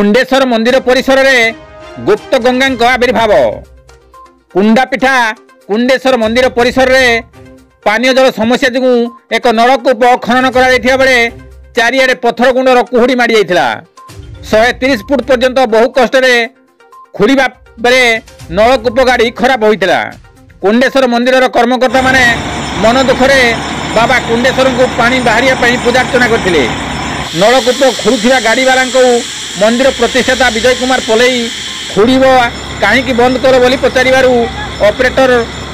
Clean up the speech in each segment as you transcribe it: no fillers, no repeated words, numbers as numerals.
कुंडेश्वर मंदिर परिसर में गुप्त गंगा आविर्भाव। कुंडापिठा कुंडेश्वर मंदिर परिसर में पानीय जल समस्या जो एक नलकूप खनन करे चारिआडे पत्थर गुंडर कुहुड़ी माड़ी जाइथिला। 130 फुट पर्यंत बहु कष्ट खोलिबा बेले नलकूप गाड़ी खराब होइथिला। कुंडेश्वर मंदिर कर्मकर्ता माने मन दुखरे बाबा कुंडेश्वर को पानी बाहरिया पूजार्चना करथिले। नलकूप खोलुथिबा गाड़ी वाला मंदिर प्रतिष्ठाता विजय कुमार पलई खोड़ब कहीं बंद कर बोली पचारू ऑपरेटर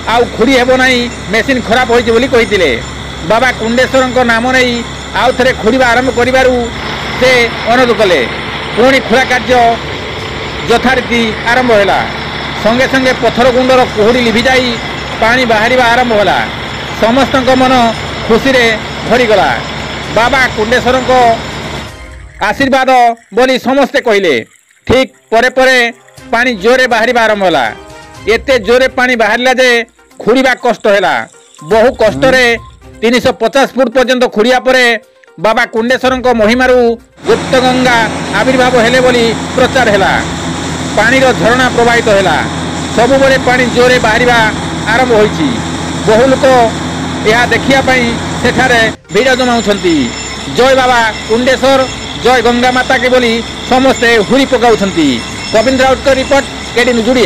आउ खोड़ी हेब ना मेसीन खराब होती बाबा कुंडेश्वर नाम नहीं आउ थे खोड़ा आरंभ से अनुरोध कले। पुणी खोला कार्य यथारीति आरंभ है। संगे संगे पत्थर गुंडर कुहुड़ी लिभि जाई पानी बाहर आरंभ है। समस्त मन खुशी भरीगला। बाबा कुंडेश्वर आशीर्वाद बोली समस्ते कहले। ठीक परे परे पानी जोरे बाहर आरंभ है। एते जोरे पानी बाहर जे खोड़ा कष्ट है। बहु कष्ट 350 फुट पर्यंत खोड़ा परे बाबा कुंडेश्वर महिमारू गुप्त गंगा आविर्भाव हेले बोली प्रचार है। पानी झरणा प्रवाहित है। सबुबले पानी जोरे बाहर आरंभ होइछि। बहु लोक यह देखापी सेठारे भिड़ जमाउछंती। जय बाबा कुंडेश्वर जय गंगा माता के बोली समस्ते हुरी पकाउछंती। गोविंद राउत का रिपोर्ट केडी न्यूज।